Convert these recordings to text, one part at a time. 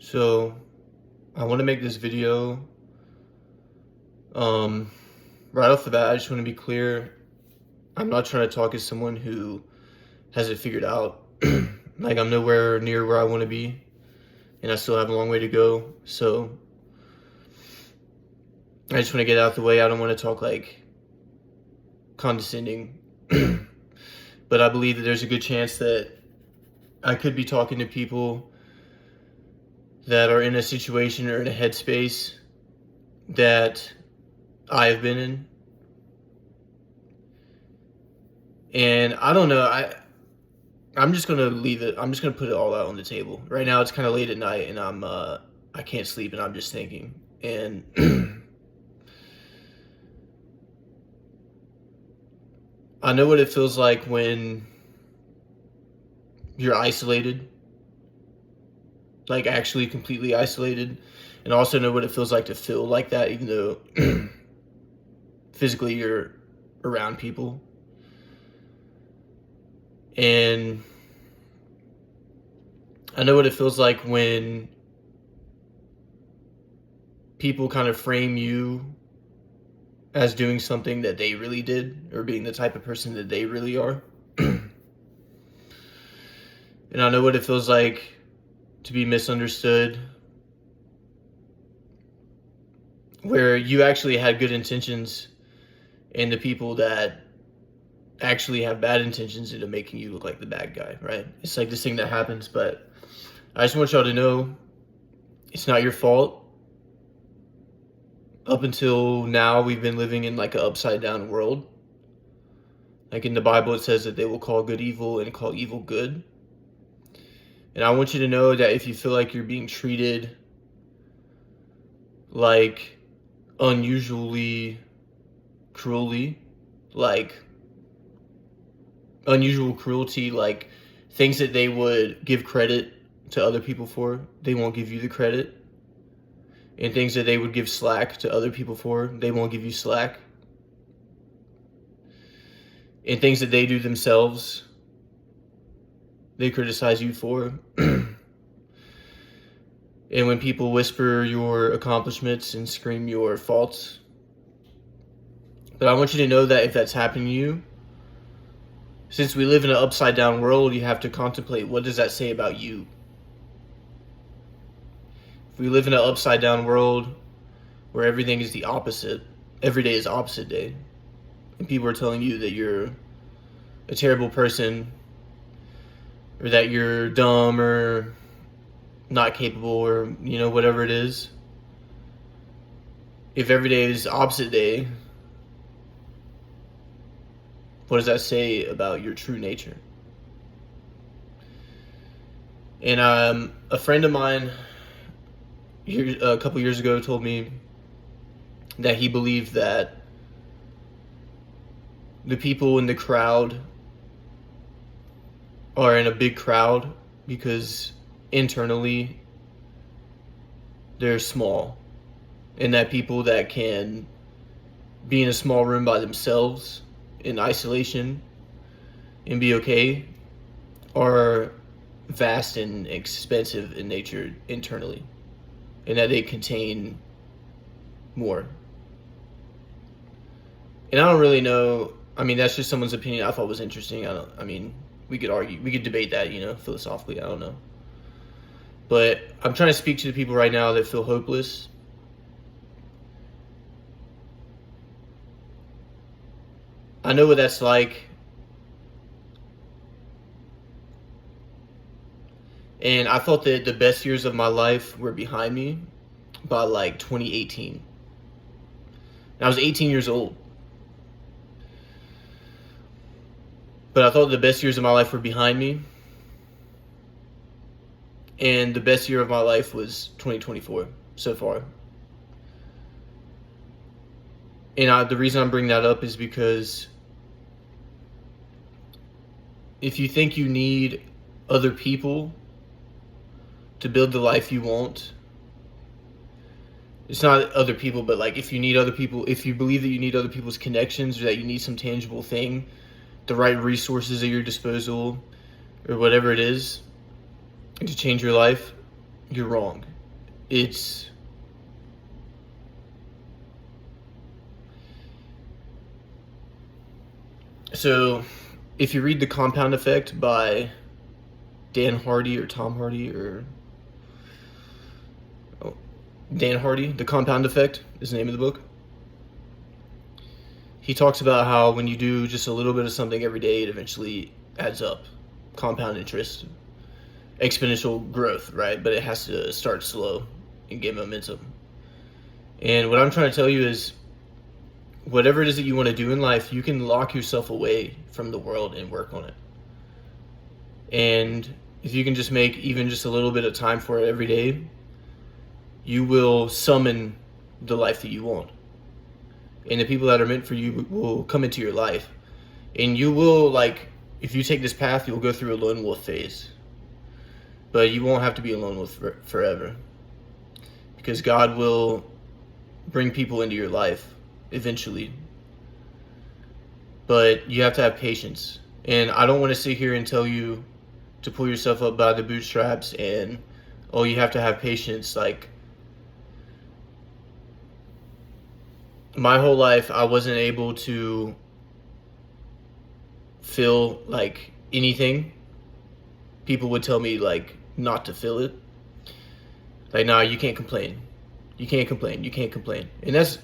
So I want to make this video. Um, right off the bat, I just want to be clear. I'm not trying to talk as someone who has it figured out. Like I'm nowhere near where I want to be, and I still have a long way to go. So I just want to get out the way. I don't want to talk like condescending, but I believe that there's a good chance that I could be talking to people that are in a situation or in a headspace that I have been in. And I don't know, I'm just gonna leave it. I'm just gonna put it all out on the table. Right now it's kinda late at night and I can't sleep and I'm just thinking. And I know what it feels like when you're isolated. Like actually completely isolated. And I also know what it feels like to feel like that, even though physically you're around people. And I know what it feels like when people kind of frame you as doing something that they really did or being the type of person that they really are. And I know what it feels like to be misunderstood, where you actually had good intentions and the people that actually have bad intentions into making you look like the bad guy, right? It's like this thing that happens, but I just want y'all to know it's not your fault. Up until now, we've been living in like an upside down world. Like in the Bible, it says that they will call good evil and call evil good. And I want you to know that if you feel like you're being treated like unusually cruelly, like unusual cruelty, like things that they would give credit to other people for, they won't give you the credit. And things that they would give slack to other people for, they won't give you slack. And things that they do themselves, they criticize you for. And when people whisper your accomplishments and scream your faults. But I want you to know that if that's happening to you, since we live in an upside down world, you have to contemplate, what does that say about you? If we live in an upside down world where everything is the opposite, every day is opposite day, and people are telling you that you're a terrible person, or that you're dumb or not capable, or whatever it is. If every day is opposite day, what does that say about your true nature? And a friend of mine a couple years ago told me that he believed that the people in the crowd are in a big crowd because internally they're small, and that people that can be in a small room by themselves in isolation and be okay are vast and expensive in nature internally, and that they contain more. And I don't really know, that's just someone's opinion I thought was interesting. We could argue, we could debate that, philosophically, I don't know. But I'm trying to speak to the people right now that feel hopeless. I know what that's like. And I thought that the best years of my life were behind me by like 2018. And I was 18 years old. But I thought the best years of my life were behind me. And the best year of my life was 2024 so far. And the reason I'm bringing that up is because if you think you need other people to build the life you want, it's not other people, but like if you need other people, if you believe that you need other people's connections, or that you need some tangible thing, the right resources at your disposal, or whatever it is, to change your life, you're wrong. it's so if you read The Compound Effect by Dan Hardy or Tom Hardy or Dan Hardy, The Compound Effect is the name of the book. He talks about how when you do just a little bit of something every day, it eventually adds up. Compound interest, exponential growth, right? But it has to start slow and get momentum. And what I'm trying to tell you is whatever it is that you want to do in life, you can lock yourself away from the world and work on it. And if you can just make even just a little bit of time for it every day, you will summon the life that you want. And the people that are meant for you will come into your life. And you will, like, if you take this path, you'll go through a lone wolf phase. But you won't have to be a lone wolf forever. Because God will bring people into your life eventually. But you have to have patience. And I don't want to sit here and tell you to pull yourself up by the bootstraps and, oh, you have to have patience. Like, my whole life, I wasn't able to feel like anything. People would tell me, like, not to feel it. Like, nah, you can't complain. You can't complain. You can't complain. And that's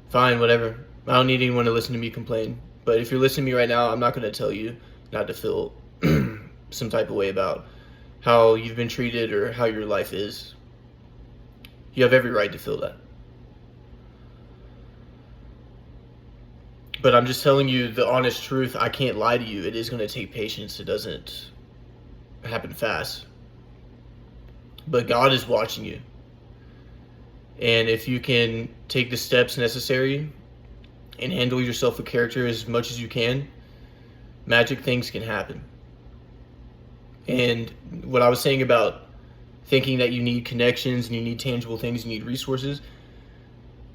fine, whatever. I don't need anyone to listen to me complain. But if you're listening to me right now, I'm not going to tell you not to feel some type of way about how you've been treated or how your life is. You have every right to feel that. But I'm just telling you the honest truth. I can't lie to you. It is going to take patience. It doesn't happen fast. But God is watching you. And if you can take the steps necessary and handle yourself with character as much as you can, magic things can happen. And what I was saying about thinking that you need connections and you need tangible things, you need resources,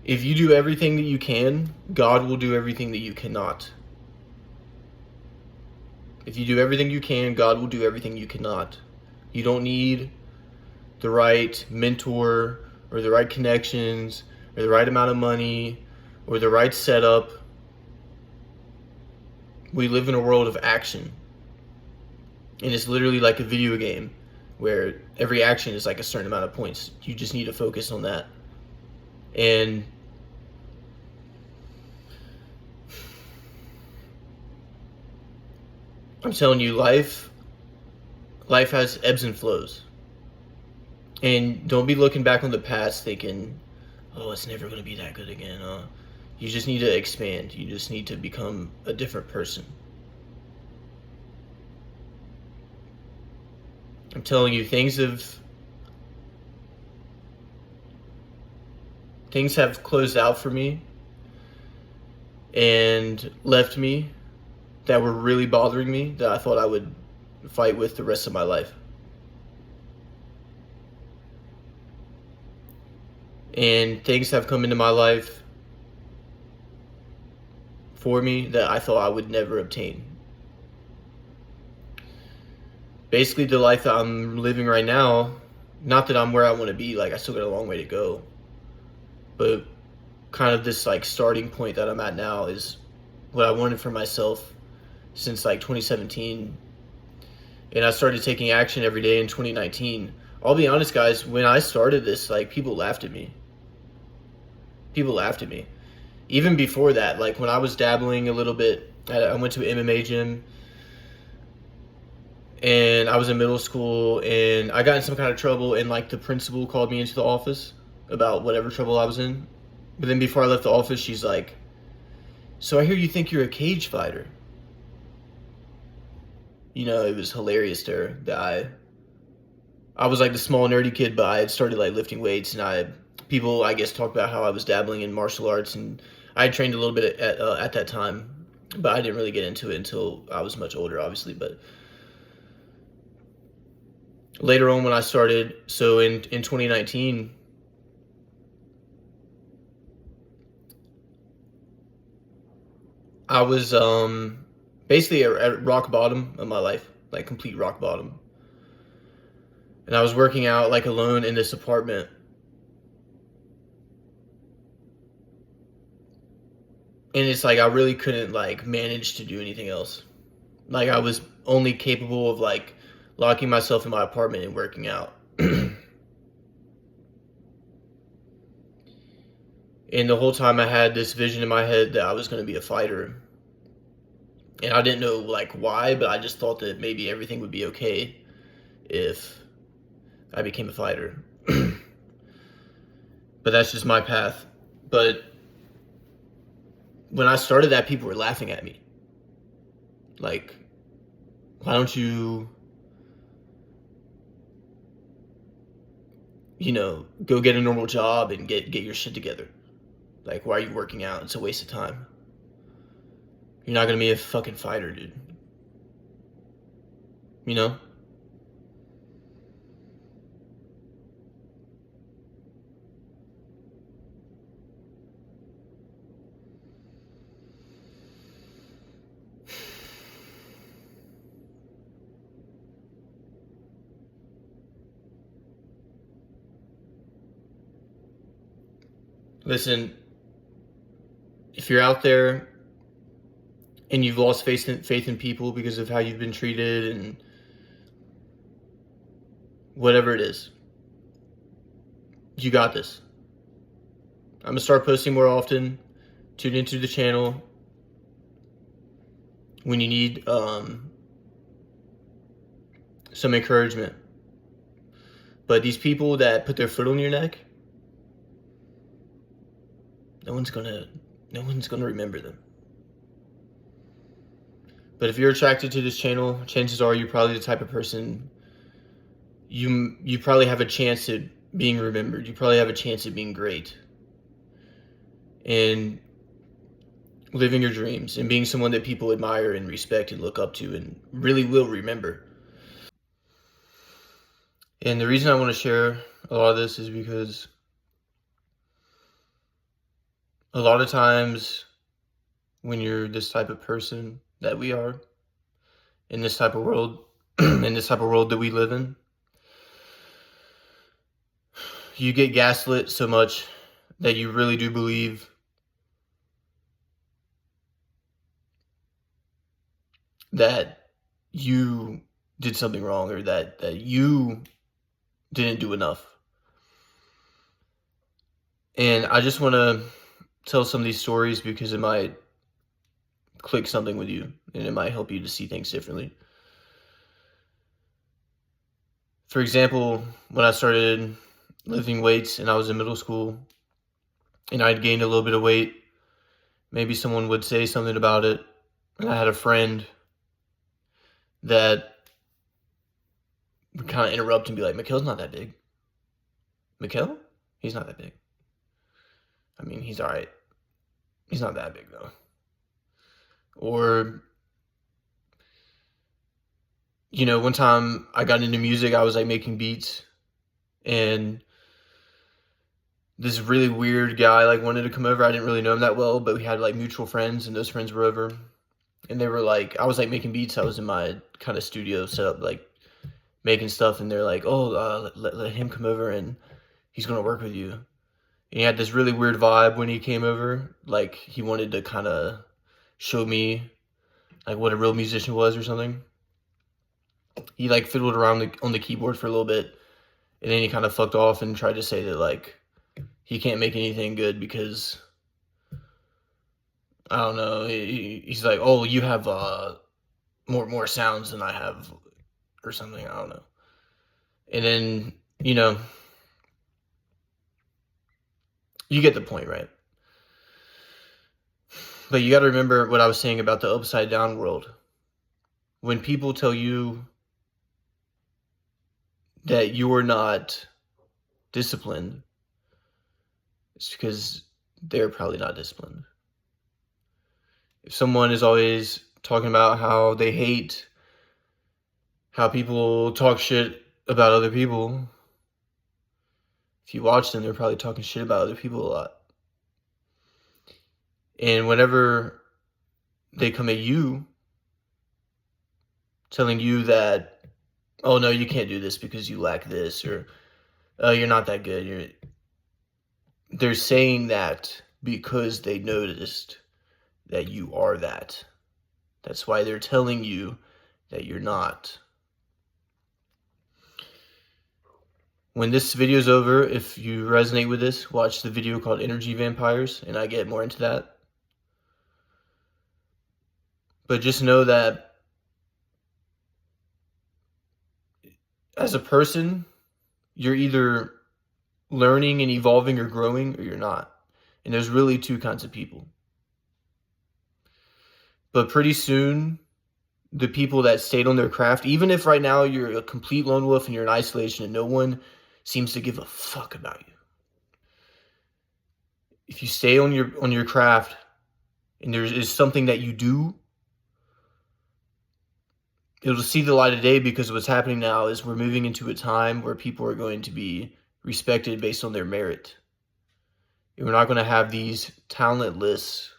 if you do everything that you can, God will do everything that you cannot. If you do everything you can, God will do everything you cannot. You don't need the right mentor or the right connections or the right amount of money or the right setup. We live in a world of action. And it's literally like a video game where every action is like a certain amount of points. You just need to focus on that. And I'm telling you, life has ebbs and flows. And don't be looking back on the past thinking, oh, it's never going to be that good again. You just need to expand. You just need to become a different person. I'm telling you, things have closed out for me and left me that were really bothering me that I thought I would fight with the rest of my life. And things have come into my life for me that I thought I would never obtain. Basically, the life that I'm living right now, not that I'm where I want to be, like I still got a long way to go, but kind of this like starting point that I'm at now is what I wanted for myself since like 2017. And I started taking action every day in 2019. I'll be honest, guys, when I started this, like, people laughed at me. People laughed at me. Even before that, like when I was dabbling a little bit, I went to an MMA gym and I was in middle school and I got in some kind of trouble and like the principal called me into the office about whatever trouble I was in. But then before I left the office, she's like, so I hear you think you're a cage fighter. You know, it was hilarious to her that I was like the small nerdy kid, but I had started like lifting weights, and people I guess talked about how I was dabbling in martial arts, and I had trained a little bit at that time, but I didn't really get into it until I was much older, obviously. But later on when I started, so in 2019, I was basically at rock bottom of my life, like complete rock bottom. And I was working out like alone in this apartment And it's like I really couldn't like manage to do anything else. Like I was only capable of like locking myself in my apartment and working out. And the whole time I had this vision in my head that I was going to be a fighter. And I didn't know like why, but I just thought that maybe everything would be okay if I became a fighter. But that's just my path. But when I started that, people were laughing at me. Like, why don't you, go get a normal job and get your shit together? Like, why are you working out? It's a waste of time. You're not gonna be a fucking fighter, dude. You know? Listen, if you're out there and you've lost faith in people because of how you've been treated and whatever it is, you got this. I'm gonna start posting more often. Tune into the channel when you need some encouragement. But these people that put their foot on your neck, no one's gonna remember them. But if you're attracted to this channel, chances are you're probably the type of person you probably have a chance at being remembered. You probably have a chance at being great and living your dreams and being someone that people admire and respect and look up to and really will remember. And the reason I want to share a lot of this is because a lot of times when you're this type of person that we are in this type of world, in this type of world that we live in, you get gaslit so much that you really do believe that you did something wrong or that you didn't do enough. And I just want to tell some of these stories because it might click something with you and it might help you to see things differently. For example, when I started lifting weights and I was in middle school and I'd gained a little bit of weight, maybe someone would say something about it. And I had a friend that would kind of interrupt and be like, Mikhail's not that big. Mikhail? He's not that big. I mean, he's all right. He's not that big, though. Or, one time I got into music, I was like making beats, and this really weird guy like wanted to come over. I didn't really know him that well, but we had like mutual friends, and those friends were over, and they were like, I was like making beats. I was in my kind of studio set up, like making stuff, and they're like, oh, let him come over, and he's gonna work with you. And he had this really weird vibe when he came over, like he wanted to kind of show me like what a real musician was or something. He like fiddled around on the keyboard for a little bit, and then he kind of fucked off and tried to say that like he can't make anything good because I don't know. He's like, oh, you have more sounds than I have, or something. I don't know. And then you get the point, right? But you got to remember what I was saying about the upside down world. When people tell you that you're not disciplined, it's because they're probably not disciplined. If someone is always talking about how they hate how people talk shit about other people, if you watch them, they're probably talking shit about other people a lot. And whenever they come at you, telling you that, oh no, you can't do this because you lack this, or oh, you're not that good. They're saying that because they noticed that you are that. That's why they're telling you that you're not. When this video is over, if you resonate with this, watch the video called Energy Vampires, and I get more into that. But just know that as a person, you're either learning and evolving or growing, or you're not. And there's really two kinds of people. But pretty soon, the people that stayed on their craft, even if right now you're a complete lone wolf and you're in isolation and no one seems to give a fuck about you, if you stay on your craft and there is something that you do, it'll see the light of day, because what's happening now is we're moving into a time where people are going to be respected based on their merit. And we're not going to have these talentless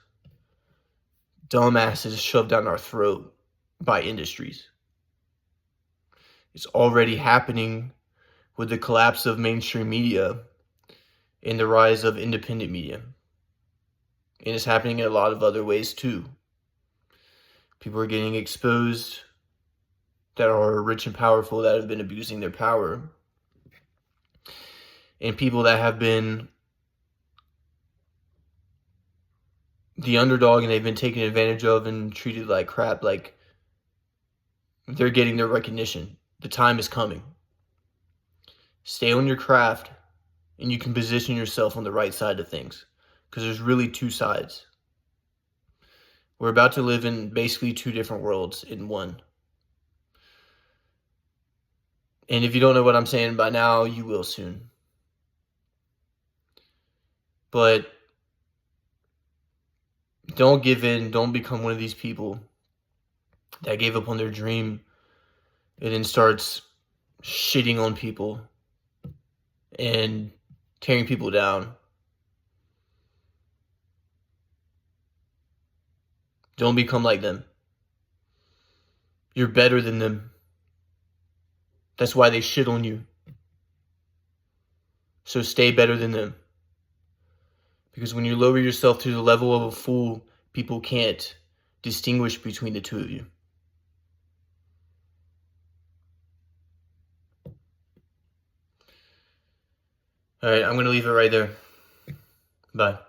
dumbasses shoved down our throat by industries. It's already happening with the collapse of mainstream media and the rise of independent media. And it's happening in a lot of other ways too. People are getting exposed that are rich and powerful, that have been abusing their power. And people that have been the underdog and they've been taken advantage of and treated like crap, like, they're getting their recognition. The time is coming. Stay on your craft and you can position yourself on the right side of things, because there's really two sides. We're about to live in basically two different worlds in one. And if you don't know what I'm saying by now, you will soon. But don't give in. Don't become one of these people that gave up on their dream and then starts shitting on people and tearing people down. Don't become like them. You're better than them. That's why they shit on you. So stay better than them. Because when you lower yourself to the level of a fool, people can't distinguish between the two of you. All right, I'm going to leave it right there. Bye.